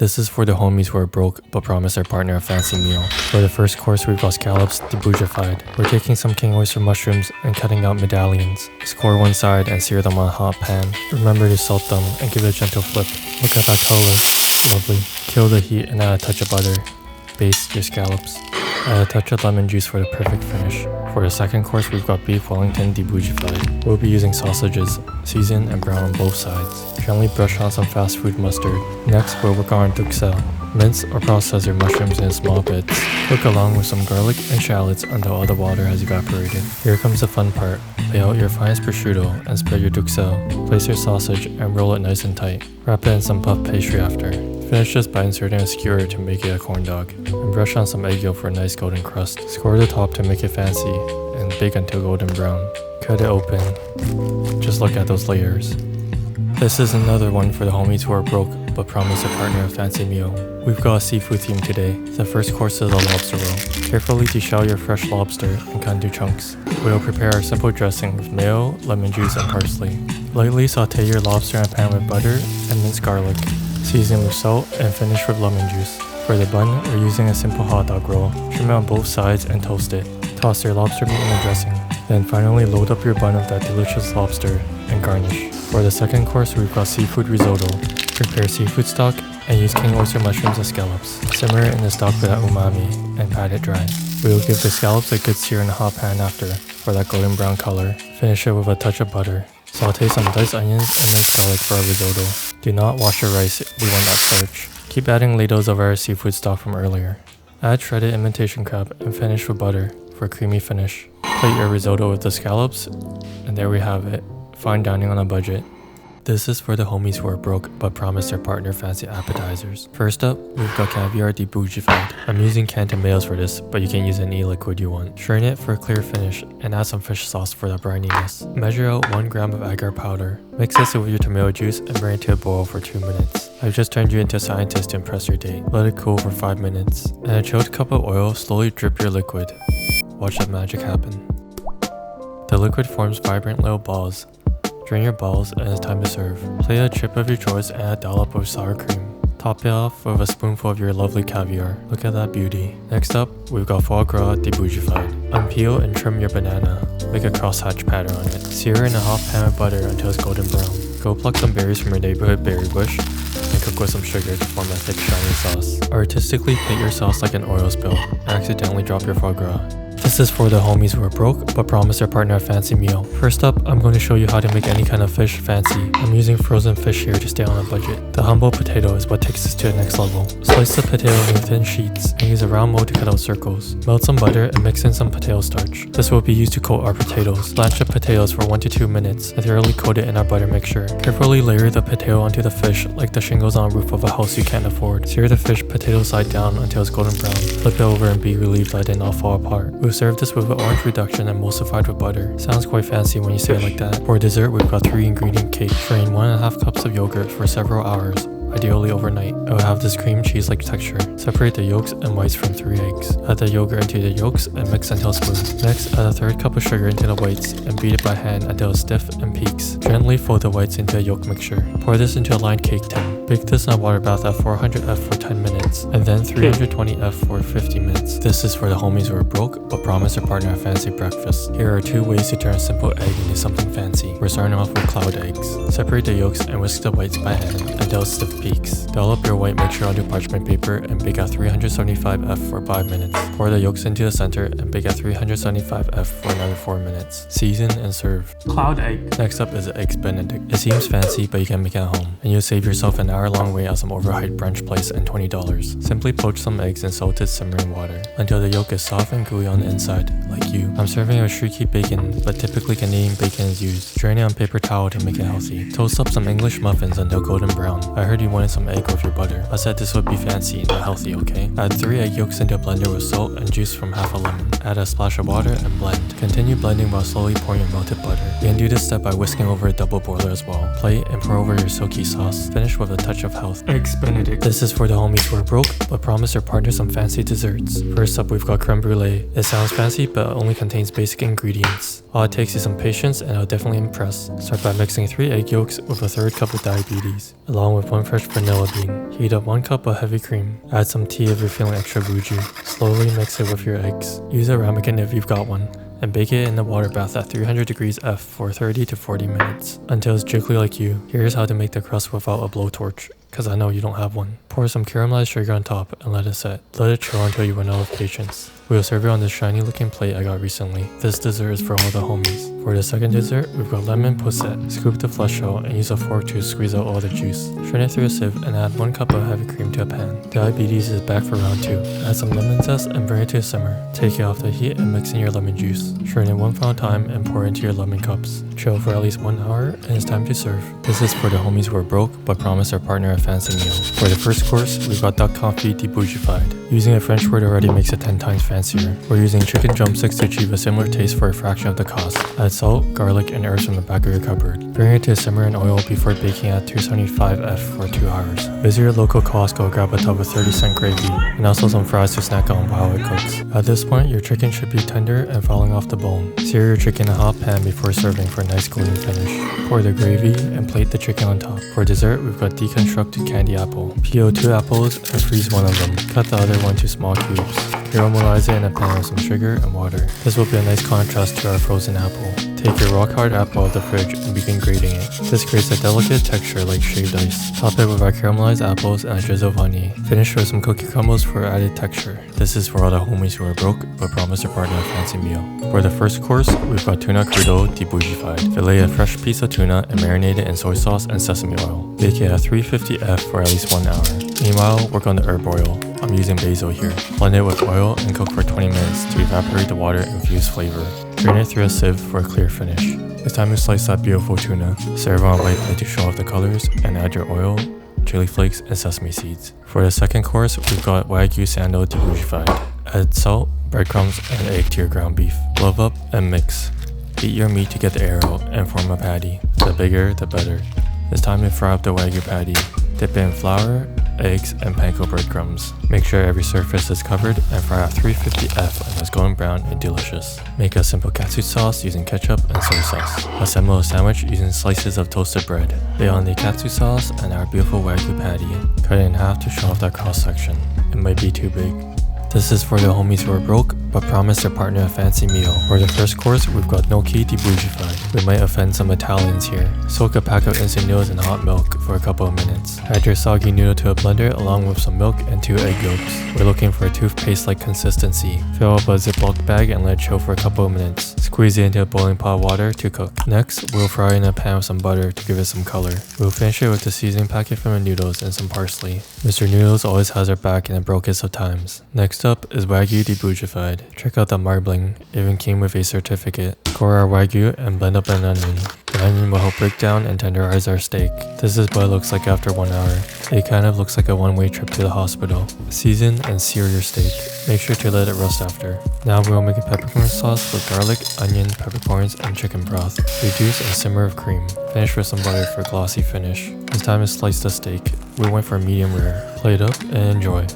This is for the homies who are broke but promise their partner a fancy meal. For the first course, we've got scallops debougified. We're taking some king oyster mushrooms and cutting out medallions. Score one side and sear them on a hot pan. Remember to salt them and give it a gentle flip. Look at that color. Lovely. Kill the heat and add a touch of butter. Baste your scallops. Add a touch of lemon juice for the perfect finish. For the second course, we've got beef Wellington debougified. We'll be using sausages, seasoned and brown on both sides. Gently brush on some fast food mustard. Next, we'll work on duxelle. Mince or process your mushrooms in small bits. Cook along with some garlic and shallots until all the water has evaporated. Here comes the fun part. Lay out your finest prosciutto and spread your duxelle. Place your sausage and roll it nice and tight. Wrap it in some puff pastry after. Finish this by inserting a skewer to make it a corn dog. And brush on some egg yolk for a nice golden crust. Score the top to make it fancy and bake until golden brown. Cut it open. Just look at those layers. This is another one for the homies who are broke but promise a partner a fancy meal. We've got a seafood theme today. The first course is a lobster roll. Carefully deshell your fresh lobster and cut into chunks. We'll prepare our simple dressing with mayo, lemon juice, and parsley. Lightly saute your lobster in a pan with butter and minced garlic. Season with salt and finish with lemon juice. For the bun, we're using a simple hot dog roll. Trim it on both sides and toast it. Toss your lobster meat in the dressing. Then finally load up your bun with that delicious lobster and garnish. For the second course, we've got seafood risotto. Prepare seafood stock and use king oyster mushrooms as scallops. Simmer it in the stock for that umami and pat it dry. We will give the scallops a good sear in a hot pan after for that golden brown color. Finish it with a touch of butter. Saute some diced onions and minced garlic for our risotto. Do not wash your rice, we want that starch. Keep adding ladles of our seafood stock from earlier. Add shredded imitation crab and finish with butter for a creamy finish. Plate your risotto with the scallops, and there we have it. Fine dining on a budget. This is for the homies who are broke but promise their partner fancy appetizers. First up, we've got caviar debougified. I'm using canned tomatoes for this, but you can use any liquid you want. Strain it for a clear finish and add some fish sauce for the brininess. Measure out 1 gram of agar powder. Mix this with your tomato juice and bring it to a boil for 2 minutes. I've just turned you into a scientist to impress your date. Let it cool for 5 minutes. In a chilled cup of oil, slowly drip your liquid. Watch that magic happen. The liquid forms vibrant little balls. Drain your balls and it's time to serve. Plate a chip of your choice and a dollop of sour cream. Top it off with a spoonful of your lovely caviar. Look at that beauty. Next up, we've got foie gras debougified. Unpeel and trim your banana. Make a crosshatch pattern on it. Sear in a hot pan with butter until it's golden brown. Go pluck some berries from your neighborhood berry bush and cook with some sugar to form a thick shiny sauce. Artistically paint your sauce like an oil spill and accidentally drop your foie gras. This is for the homies who are broke but promise their partner a fancy meal. First up, I'm going to show you how to make any kind of fish fancy. I'm using frozen fish here to stay on a budget. The humble potato is what takes us to the next level. Slice the potato in thin sheets and use a round mold to cut out circles. Melt some butter and mix in some potato starch. This will be used to coat our potatoes. Blanch the potatoes for 1 to 2 minutes and thoroughly coat it in our butter mixture. Carefully layer the potato onto the fish like the shingles on a roof of a house you can't afford. Sear the fish potato side down until it's golden brown. Flip it over and be relieved that it did not fall apart. We'll serve this with an orange reduction emulsified with butter. Sounds quite fancy when you say it like that. For dessert, we've got 3 ingredient cake. Strain 1.5 cups of yogurt for several hours, ideally overnight. It will have this cream cheese-like texture. Separate the yolks and whites from 3 eggs. Add the yogurt into the yolks and mix until smooth. Next, add a 1/3 cup of sugar into the whites and beat it by hand until it's stiff and peaks. Gently fold the whites into a yolk mixture. Pour this into a lined cake tin. Bake this in a water bath at 400 F for 10 minutes and then 320 F for 50 minutes. This is for the homies who are broke but promise their partner a fancy breakfast. Here are 2 ways to turn a simple egg into something fancy. We're starting off with cloud eggs. Separate the yolks and whisk the whites by hand until stiff peaks. Dollop your white mixture onto parchment paper and bake at 375 F for 5 minutes. Pour the yolks into the center and bake at 375 F for another 4 minutes. Season and serve. Cloud egg. Next up is Eggs Benedict. It seems fancy, but you can make it at home, and you'll save yourself an hour-long wait at some overhyped brunch place and $20. Simply poach some eggs in salted simmering water until the yolk is soft and gooey on the inside, like you. I'm serving it with streaky bacon, but typically Canadian bacon is used. Drain it on paper towel to make it healthy. Toast up some English muffins until golden brown. I heard you wanted some egg with your butter. I said this would be fancy, not healthy, okay? Add 3 egg yolks into a blender with salt and juice from half a lemon. Add a splash of water and blend. Continue blending while slowly pouring your melted butter. You can do this step by by whisking over a double boiler as well. Plate and pour over your silky sauce. Finish with a touch of health. Eggs Benedict. This is for the homies who are broke but promise their partner some fancy desserts. First up, we've got creme brulee. It sounds fancy but only contains basic ingredients. All it takes is some patience and it'll definitely impress. Start by mixing 3 egg yolks with a third cup of diabetes, along with 1 fresh vanilla bean. Heat up 1 cup of heavy cream. Add some tea if you're feeling extra bougie. Slowly mix it with your eggs. Use a ramekin if you've got one, and bake it in the water bath at 300 degrees F for 30 to 40 minutes until it's jiggly like you. Here's how to make the crust without a blowtorch, cause I know you don't have one. Pour some caramelized sugar on top and let it set. Let it chill until you run out of patience. We'll serve it on this shiny looking plate I got recently. This dessert is for all the homies. For the second dessert, we've got lemon posset. Scoop the flesh out and use a fork to squeeze out all the juice. Strain it through a sieve and add 1 cup of heavy cream to a pan. Diabetes is back for round 2. Add some lemon zest and bring it to a simmer. Take it off the heat and mix in your lemon juice. Strain it 1 final time and pour into your lemon cups. Chill for at least 1 hour and it's time to serve. This is for the homies who are broke but promise their partner a fancy meal. For the first course, we've got duck confit debougified. Using a French word already makes it 10 times fancier. We're using chicken drumsticks to achieve a similar taste for a fraction of the cost. Add salt, garlic, and herbs from the back of your cupboard. Bring it to a simmer in oil before baking at 275 F for 2 hours. Visit your local Costco, grab a tub of 30-cent gravy, and also some fries to snack on while it cooks. At this point, your chicken should be tender and falling off the bone. Sear your chicken in a hot pan before serving for a nice golden finish. Pour the gravy and plate the chicken on top. For dessert, we've got deconstructed candy apple. Peel 2 apples and freeze 1 of them. Cut the other one to small cubes. Caramelize it in a pan with some sugar and water. This will be a nice contrast to our frozen apple. Take your rock hard apple out of the fridge and begin grating it. This creates a delicate texture like shaved ice. Top it with our caramelized apples and a drizzle of honey. Finish with some cookie crumbles for added texture. This is for all the homies who are broke but promise their partner a fancy meal. For the first course, we've got tuna crudo debougified. Fillet a fresh piece of tuna and marinate it in soy sauce and sesame oil. Bake it at 350 F for at least 1 hour. Meanwhile, work on the herb oil. I'm using basil here. Blend it with oil and cook for 20 minutes to evaporate the water and infuse flavor. Drain it through a sieve for a clear finish. It's time to slice that beautiful tuna. Serve on a white plate to show off the colors and add your oil, chili flakes, and sesame seeds. For the second course, we've got Wagyu sando debougified. Add salt, breadcrumbs, and egg to your ground beef. Glove up and mix. Beat your meat to get the air out and form a patty. The bigger, the better. It's time to fry up the Wagyu patty. Dip it in flour, eggs, and panko breadcrumbs. Make sure every surface is covered and fry at 350 F until it's golden brown and delicious. Make a simple katsu sauce using ketchup and soy sauce. Assemble a sandwich using slices of toasted bread. Lay on the katsu sauce and our beautiful Wagyu patty. Cut it in half to show off that cross section. It might be too big. This is for the homies who are broke but promise their partner a fancy meal. For the first course, we've got gnocchi debougified. We might offend some Italians here. Soak a pack of instant noodles in hot milk for a couple of minutes. Add your soggy noodle to a blender along with some milk and 2 egg yolks. We're looking for a toothpaste-like consistency. Fill up a Ziploc bag and let it chill for a couple of minutes. Squeeze it into a boiling pot of water to cook. Next, we'll fry it in a pan with some butter to give it some color. We'll finish it with the seasoning packet from the noodles and some parsley. Mr. Noodles always has our back in the brokest of times. Next up is Wagyu debougified. Check out the marbling, it even came with a certificate. Core our Wagyu and blend up an onion. The onion will help break down and tenderize our steak. This is what it looks like after 1 hour. It kind of looks like a one-way trip to the hospital. Season and sear your steak. Make sure to let it rust after. Now we will make a peppercorn sauce with garlic, onion, peppercorns, and chicken broth. Reduce and simmer of cream. Finish with some butter for a glossy finish. It's time to slice the steak. We went for medium rare. Plate up and enjoy.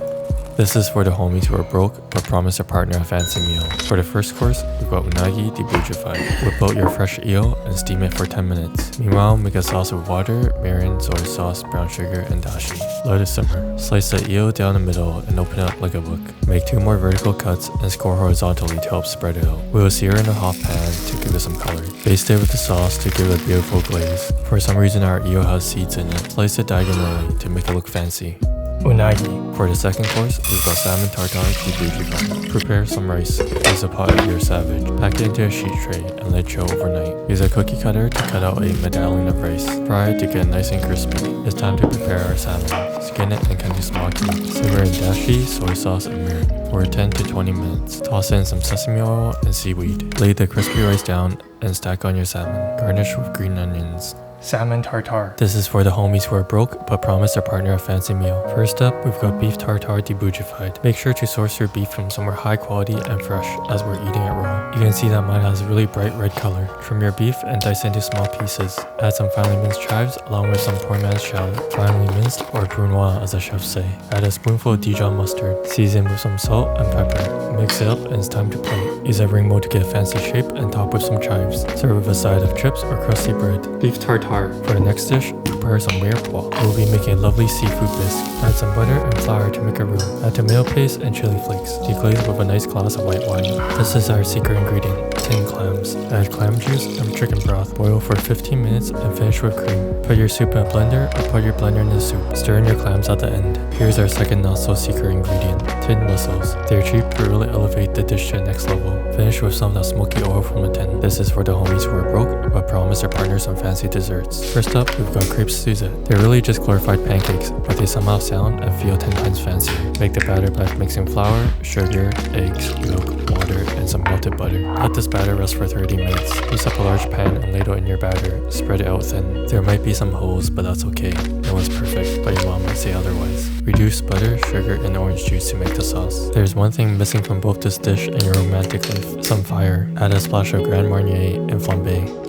This is for the homies who are broke but promise their partner a fancy meal. For the first course, we've got unagi debougified. Whip out your fresh eel and steam it for 10 minutes. Meanwhile, make a sauce with water, mirin, soy sauce, brown sugar, and dashi. Let it simmer. Slice the eel down the middle and open it up like a book. Make 2 more vertical cuts and score horizontally to help spread it out. We will sear in a hot pan to give it some color. Baste it with the sauce to give it a beautiful glaze. For some reason, our eel has seeds in it. Slice it diagonally to make it look fancy. Unagi. For the second course, we've got salmon tartare debougified. Prepare some rice. Use a pot if you're savage. Pack it into a sheet tray and let it chill overnight. Use a cookie cutter to cut out a medallion of rice. Fry it to get nice and crispy. It's time to prepare our salmon. Skin it and cut into small cubes. Simmer in dashi, soy sauce, and mirin for 10 to 20 minutes. Toss in some sesame oil and seaweed. Lay the crispy rice down and stack on your salmon. Garnish with green onions. Salmon tartare. This is for the homies who are broke but promise their partner a fancy meal. First up, we've got beef tartare debougified. Make sure to source your beef from somewhere high quality and fresh, as we're eating it raw. You can see that mine has a really bright red color. Trim your beef and dice into small pieces. Add some finely minced chives along with some poor man's shallot, finely minced or brunoise as the chefs say. Add a spoonful of Dijon mustard. Season with some salt and pepper. Mix it up and it's time to plate. Use a ring mold to get a fancy shape and top with some chives. Serve with a side of chips or crusty bread. Beef tartare. For the next dish, prepare some mirepoix. We'll be making a lovely seafood bisque. Add some butter and flour to make a roux. Add tomato paste and chili flakes. Deglaze with a nice glass of white wine. This is our secret ingredient, tin clams. Add clam juice and chicken broth. Boil for 15 minutes and finish with cream. Put your soup in a blender or put your blender in the soup. Stir in your clams at the end. Here's our second not so secret ingredient, tin mussels. They're cheap but really elevate the dish to the next level. Finish with some of that smoky oil from the tin. This is for the homies who are broke but promise their partners some fancy desserts. First up, we've got crepes Suzette. They're really just glorified pancakes, but they somehow sound and feel 10 times fancier. Make the batter by mixing flour, sugar, eggs, milk, water, and some melted butter. Let this batter rest for 30 minutes. Use up a large pan and ladle in your batter. Spread it out thin. There might be some holes, but that's okay. No one's perfect, but your mom might say otherwise. Reduce butter, sugar, and orange juice to make the sauce. There's one thing missing from both this dish and your romantic life: some fire. Add a splash of Grand Marnier and flambe.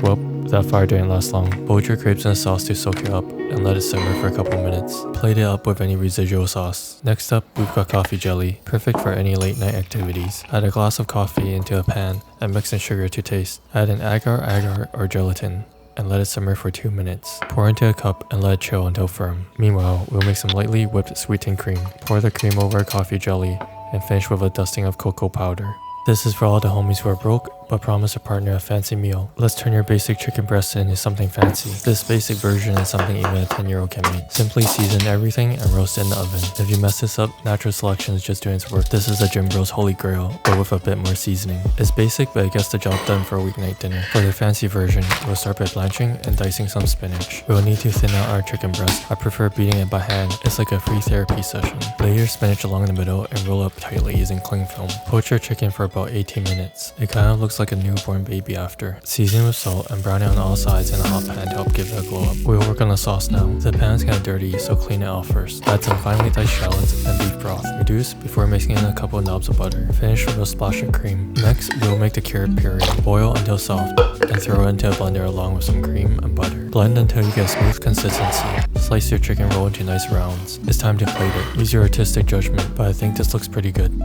Well, that fire didn't last long. Boil your crepes in the sauce to soak it up and let it simmer for a couple minutes. Plate it up with any residual sauce. Next up, we've got coffee jelly, perfect for any late night activities. Add a glass of coffee into a pan and mix in sugar to taste. Add an agar or gelatin and let it simmer for 2 minutes. Pour into a cup and let it chill until firm. Meanwhile, we'll make some lightly whipped sweetened cream. Pour the cream over coffee jelly and finish with a dusting of cocoa powder. This is for all the homies who are broke but promise a partner a fancy meal. Let's turn your basic chicken breast into something fancy. This basic version is something even a 10-year-old can make. Simply season everything and roast it in the oven. If you mess this up, natural selection is just doing its work. This is a gym bro's holy grail, but with a bit more seasoning. It's basic, but it gets the job done for a weeknight dinner. For the fancy version, we'll start by blanching and dicing some spinach. We'll need to thin out our chicken breast. I prefer beating it by hand. It's like a free therapy session. Lay your spinach along the middle and roll up tightly using cling film. Poach your chicken for about 18 minutes. It kind of looks like a newborn baby after. Season with salt and brown it on all sides in a hot pan to help give it a glow up. We'll work on the sauce now. The pan is kind of dirty, so clean it off first. Add some finely diced shallots and beef broth. Reduce before mixing in a couple knobs of butter. Finish with a splash of cream. Next, we'll make the carrot puree. Boil until soft and throw it into a blender along with some cream and butter. Blend until you get a smooth consistency. Slice your chicken roll into nice rounds. It's time to plate it. Use your artistic judgment, but I think this looks pretty good.